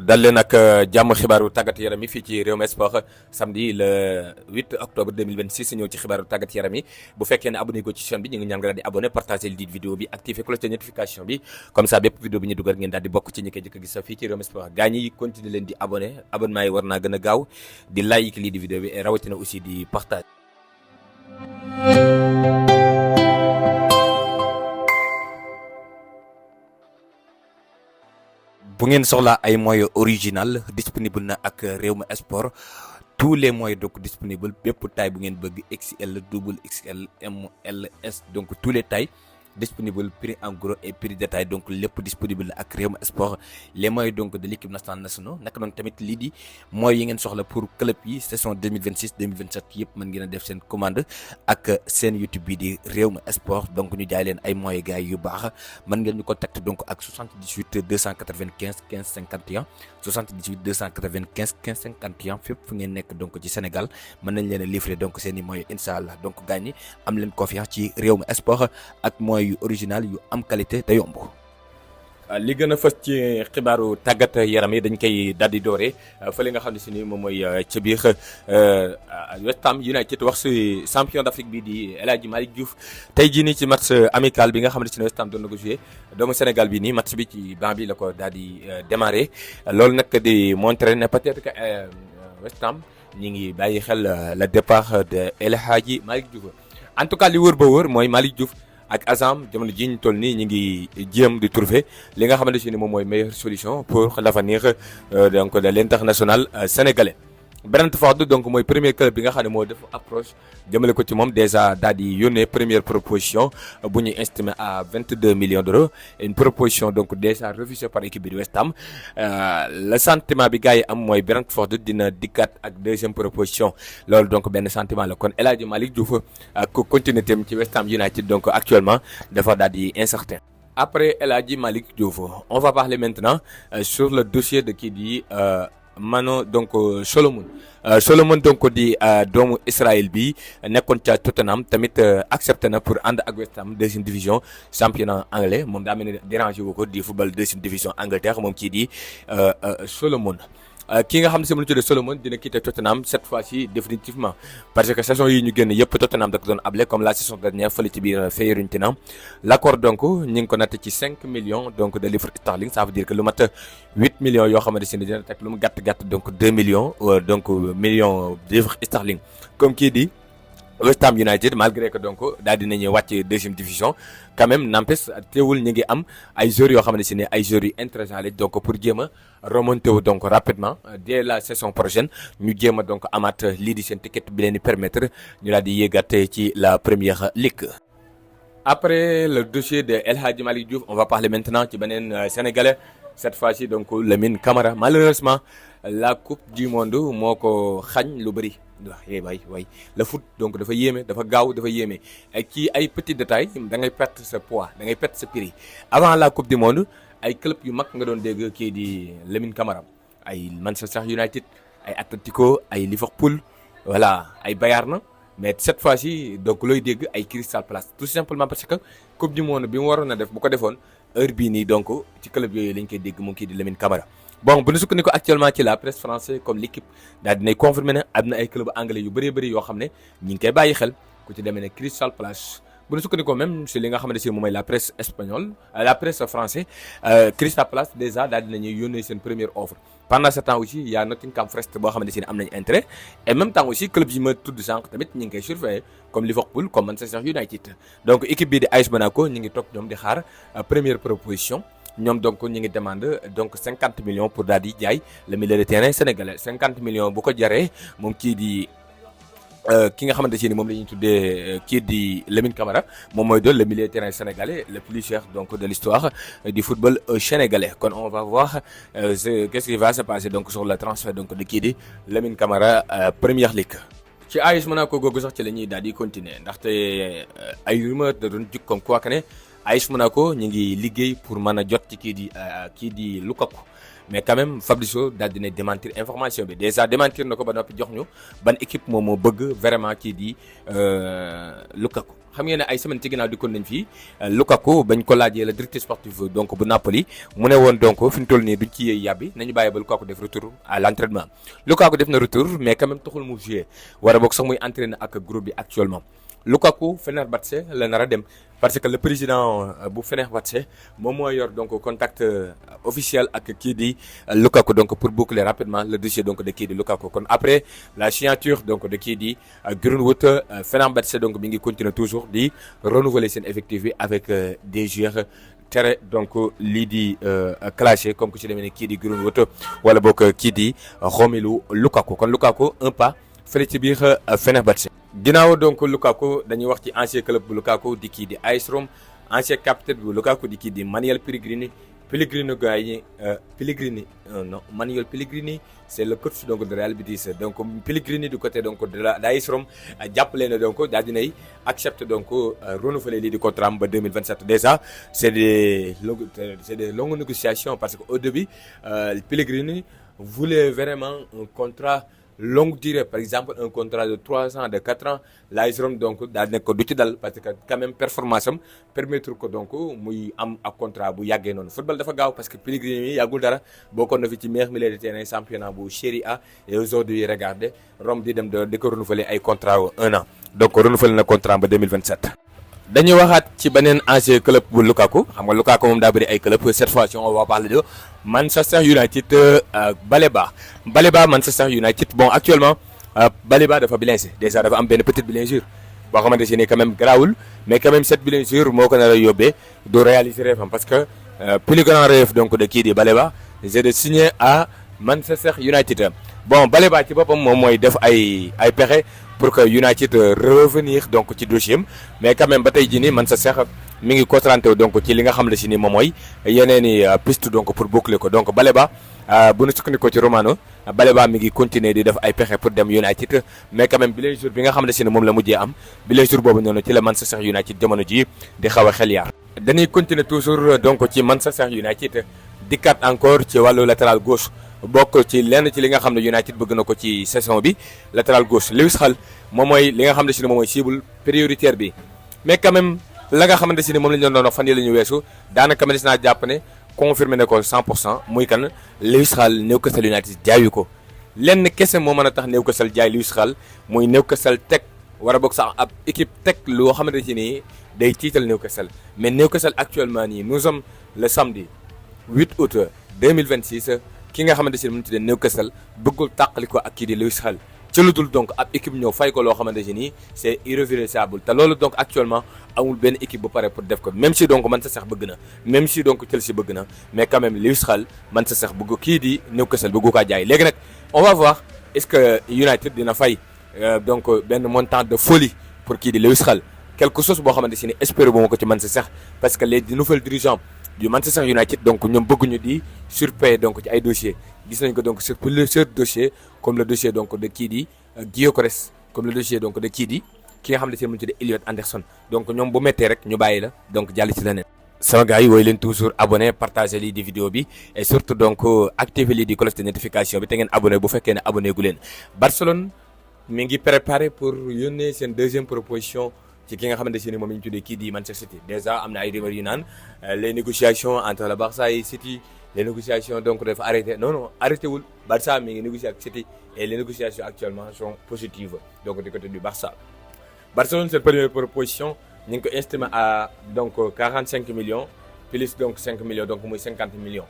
dal leen ak jàmm xibaaru tàggat yaram yi fii ci Rewmi Sport samedi le 8 octobre 2026 ñëw ci xibaaru tàggat yaram yi bu fekkee ne abonné ko ci chaîne bi ñu ngi ñaan nga daal di abonné partagé li vidéo bi activé cloche de notification bi comme ça bépp vidéo bi ñu dugal ngeen daal di bokk ci ñi koy jëkk a gis fii ci Rewmi Sport gaa ñi continuer leen di abonné abonnement yi war naa gën a gaaw di like lii di vidéo bi rawatina aussi di partage. bu ngeen soxlaa ay moyens original disponible na ak Rewmi Sport tous les moyens donc disponible bépp taille bu ngeen bëgg XL double XL M L S donc tous les tailles disponible prix en gros et prix détail donc lépp disponible ak Rewmi Sport les moyens donc de l'équipe nationale naka noonu tamit lii di moyens yi ngeen soxla pour club yi saison 2026 2027 yëpp mën ngeen a def seen commande ak seen YouTube bi di Rewmi Sport donc ñu jaay leen ay moyens gars yu baax mën ngeen ñu contacter donc ak 78 295 15 51 78 295 15 51 fépp fu ngeen nekk donc ci Sénégal mën nañ leen a livrer donc seen i moyens incha allah donc gars ñi am leen confiance ci Rewmi Sport ak moyens yu original yu am qualité te yomb. li gën a fës ci xibaaru tàggat yaram yi dañ koy daal di dooree fële nga xam ne si ni moom mooy ca biir West Ham United wax si champion d'Afrique bi di El Hadji Malick Diouf tey jii nii ci match amical bi nga xam ne si ne West Ham doon na ko joué doomu Sénégal bi nii match bi ci banc bi la ko daal di démarré loolu nag di montré ne peut-être que West Ham ñi ngi bàyyi xel le départ de El Hadji Malick Diouf en tout cas li wër ba wër mooy Malick Diouf ak Azam jamono ji ñu toll nii ñu ngi jéem di trouver li nga xamante ne moom mooy meilleure solution pour l'avenir donc de l'international sénégalais. Brentford donc mooy premier club bi nga xam ne moo def approche jëmale ko ci moom déjà daal di yónnee première proposition bu ñuy estimé à 22 millions d'euros une proposition donc déjà refusée par équipe bi di West Ham le sentiment bi gars yi am mooy Brentford dina dikkaat ak deuxième proposition loolu donc benn sentiment la kon El Hadji Malick Diouf ak continuité am ci West Ham United donc actuellement dafa daal di incertain. Après El Hadji Malick Diouf on va parler maintenant sur le dossier de kii di Mano donc Solomon donc di doomu Israël bi nekkoon ca Tottenham tamit accepté na pour ànd ak West Ham deuxième division championnat anglais moom daa mel ni dérangé wu ko di football deuxième division Angleterre moom kii di Solomon. ki nga xam ne si mënu tuddee Solomon dina quitter Tottenham cette fois-ci définitivement parce que saison yi ñu génn yëpp Tottenham da ko doon able comme la saison dernière fële ci biir Fiorentina l'accord donc ñu ngi ko natt ci 5 millions donc de livres sterling ça veut dire que lu mat 8 millions yoo xamante ne dina teg lu mu gàtt donc 2 millions donc millions de livres sterling comme kii di West Ham United malgré que donc daal dinañu wàcc deuxième division quand même n'empêche teewul ñu ngi am ay joueurs yoo xamante ne ay joueurs yu intéressants lañ donc pour jéem a remonter wu donc rapidement dès la saison prochaine ñu jéem a donc amaat lii di seen ticket bi leen di permettre ñu daal di yéegaat ci la première ligue. Après le dossier de El Hadji Malick Diouf on va parler maintenant ci beneen sénégalais cette fois-ci donc Lamine Camara malheureusement la coupe du monde moo ko xañ lu bëri. waay le foot donc dafa yéeme dafa gaaw dafa yéeme ci ay petits détails da ngay perdre sa poids da ngay perdre sa prix avant la coupe du monde ay club yu mag nga doon dégg kii di Lamine Camara ay Manchester United ay Atlético ay Liverpool voilà ay Bayern mais cette fois-ci donc looy dégg ay Crystal Palace tout simplement parce que coupe du monde bi mu waroon a def bu ko defoon heure bii nii donc ci club yooyu lañ koy dégg moom kii di Lamine Camara. bon bu ñu sukkandiku actuellement ci la presse française comme l'équipe daal dinay confirmer ne am na ay club anglais yu bëree yoo xam ne ñi ngi koy bàyyi xel ku ci demee ne Crystal Palace bu ñu sukkandikoo même si li nga xamante si moom mooy la presse espagnole la presse française Crystal Palace déjà daal dinañuy yónnee seen première offre pendant ce temps aussi y a Nottingham Forest boo xamante si ne am nañu intérêt et même temps aussi club yi ma tudd sànq tamit ñi ngi koy surveiller comme Liverpool comme Manchester United donc équipe bii di AS Monaco ñi ngi toog ñoom di xaar première proposition ñoom donc ñu ngi demande donc 50 millions pour daal di jaay le milieu de terrain sénégalais 50 millions bu ko jaree moom kii di ki nga xamante ne moom la ñuy tuddee kii di Lamine Camara moom mooy doon le milieu de terrain sénégalais le plus cher donc de l'histoire du football sénégalais kon on va voir qu'est-ce qui va se passer donc sur le transfert donc de kii di Lamine Camara Première Ligue. ci AS Monaco googu sax ci la ñuy daal di continuer ndaxte ay rumeur da doon jug comme quoi que ne AS Monaco ñu ngi liggéey pour mën a jot ci kii di Lukaku mais quand même Fabrizio daal dina démentir information bi déjà démentir na ko ba noppi jox ñu ban équipe moom moo bëgg vraiment kii di Lukaku xam ngeen ne ay semaine ci ginnaaw dikkoon nañ fii Lukaku bañ ko laajee la directeur sportif donc bu Napoli mu ne woon donc fi mu toll nii duñ ci yee yàbbi nañu bàyyi ba Lukaku def retour à l'entraînement. Lukaku def na retour mais quand même taxul mu jouer war a boog sax muy entraîner ak groupe bi actuellement. Lukaku Fenerbahçe la nar a dem parce que le président bu Fenerbahçe moom moo yor donc contact officiel ak kii di Lukaku donc pour boucler rapidement le dossier donc de kii di Lukaku kon après la signature donc de kii di Greenwood Fenerbahçe donc mi ngi continuer toujours di renouveler seen effectif bi avec des joueurs tere donc lii di clashé comme que ci demee ne kii di Greenwood wala boog kii di Romelu Lukaku kon Lukaku un pas fële ci biir Fenerbahçe. ginnaaw donc Lukaku dañuy wax ci ancien club bu Lukaku di kii di AS Rome ancien capitaine bu Lukaku di kii di Manuel Pellegrini gars yi Manuel Pellegrini c'est le coach donc de Real Betis donc Pellegrini du côté donc de AS Rome jàppale na donc daal dinay accepte donc renouveler lii di contrat am ba 2027 déjà c'est des longues négociations parce que au début Pellegrini voulait vraiment un contrat longue durée par exemple un contrat de 3 ans de 4 ans l'AS Rome donc daal nekk ko du ci dal parce que quand même performance am permettre ko donc muy am ak contrat bu yàggee noonu football dafa gaaw parce que Pellegrini yi yàggul dara bokkoon na fi ci meilleur milieu de terrain championnat bu Serie A et aujourd'hui regardez Rome di dem di ko renouveler ay contrat wu 1 an donc renouveler na contrat ba 2027. dañuy waxaat ci beneen ancien club bu Lukaku xam nga Lukaku moom daa bëri ay club cette fois ci on va parler de Manchester United Baleba Manchester United bon actuellement Baleba dafa blessé déjà dafa am benn petite blessure boo xamante ne quand même garaawul mais quand même cette blessure moo ko nar a yóbbee du réaliser rêve parce que plus grand rêve donc de kii di Baleba c'est de signer à Manchester United. bon Baleba ci boppam moom mooy def ay pexe pour que United revenir donc ci dossier am mais quand même ba tey jii nii Manchester mi ngi concentré donc ci li nga xam ne si ni moom mooy yeneen i piste donc pour boucler ko donc Baleba bu nu sukkandikoo ci Romano Baleba mi ngi continuer di def ay pexe pour dem United mais quand même blessure bi nga xam ne si ne moom la mujjee am blessure boobu noonu ci la Manchester United jamono ji di xaw a xel yaar. dañuy continuer toujours donc ci Manchester United dikkaat encore ci wàllu latéral gauche. bokk ci lenn ci li nga xam ne United bëgg na ko ci saison bi latéral gauche Lewis Hall moom mooy li nga xam ne si ne moom mooy cible prioritaire bi mais quand même la nga xamante si ne moom la ñu doon wax fan yii la ñu weesu daanaka ma des naa jàpp ne confirmé ne ko 100% muy kan Lewis Hall Newcastle United jaayu ko lenn kese moo mën a tax Newcastle jaay Lewis Hall muy Newcastle teg war a bokk sax ab équipe teg loo xamante si ni day tiital Newcastle mais Newcastle actuellement nii nous sommes le samedi 8 août 2026. ki nga xamante si ne mu tuddee Newcastle bëggul tàqali ko ak kii di Lewis Hall ci lu dul donc ab équipe ñëw fay ko loo xamante si nii c'est irréversible te loolu donc actuellement amul benn équipe bu pare pour def ko même si donc Manchester bëgg na même si donc Chelsea bëgg na mais quand même Lewis Hall Manchester bëgg kii di Newcastle bëggu kaa jaay léegi nag on va voir est-ce que United dina fay donc benn montant de folie pour kii di Lewis Hall quelque chose boo xamante si ni espérer bu ma ko ci Manchester parce que les nouvelles dirigeants du Manchester United donc ñoom bëgguñu di surpayer donc ci ay dossiers gis nañ ko donc sur plusieurs dossiers comme le dossier donc de kii di Gyökeres comme le dossier donc de kii di ki nga xam ne si mu tuddee Elliot Anderson donc ñoom bu méttee rek ñu bàyyi la donc jàll ci leneen. sama gars yi wooyu leen toujours abonné partager lii di vidéo bi et surtout donc activer lii di cloche de notification bi te ngeen abonné bu fekkee ne abonné gu leen. Barcelone mi ngi préparé pour yónnee seen deuxième proposition. ci ki nga xamante ne moom la ñu tuddee kii di Manchester City déjà am na ay rumeurs yu naan les négociations entre le Barça et City les négociations donc dafa arrêté non arrêté wul Barça mi ngi négocier ak City et les négociations actuellement sont positives donc du côté du Barça. Barcelone cette première proposition ñu ngi ko estimé à donc 45 millions plus donc 5 millions donc muy 50 millions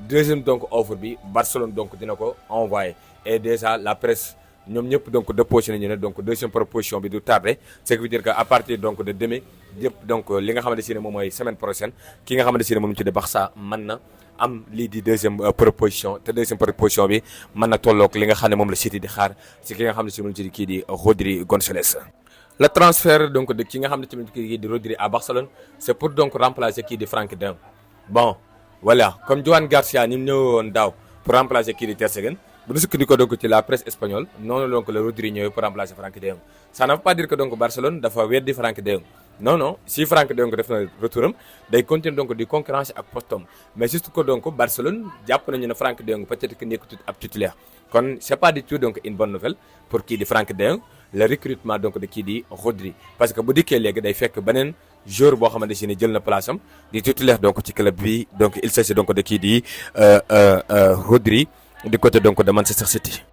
deuxième donc offre bi Barcelone donc dina ko envoyé et déjà la presse. ñoom ñëpp donc déposé nañu ne donc deuxième proposition bi du tardé ce qui veut dire que à partir donc de demain yëpp donc li nga xamante ne moom mooy semaine prochaine ki nga xamante ne moom la ñu tuddee Barça mën na am lii di deuxième proposition te deuxième proposition bi mën na tolloog li nga xam ne moom la City di xaar ci ki nga xam ne si moom la ñu tuddee kii di Rodri Gonçalves. le transfert donc de ki nga xam ne tamit kii di Rodri à Barcelone c'est pour donc remplacer kii di Frenkie de Jong bon voilà comme Joan Garcia ni mu ñëwoon daaw pour remplacer kii di Ter Stegen bu ñu sukkandikoo donc ci la presse espagnole noonu donc le Rodri ñëwee pour remplacer Frenkie de Jong ça ne veut pas dire que donc Barcelone dafa weddi Frenkie de Jong non si Frenkie de Jong def na retouram day continuer donc di concurrence ak postom mais juste que donc Barcelone jàpp nañu ne Frenkie de Jong peut-être que nekkatut ab titulaire kon c'est pas du tout donc une bonne nouvelle pour kii di Frenkie de Jong le recrutement donc de kii di Rodri parce que bu dikkee léegi day fekk beneen joueur boo xamante si ne jël na place am di titulaire donc ci club bi donc il s'agit donc de kii di Rodri du côté donc de Manchester City.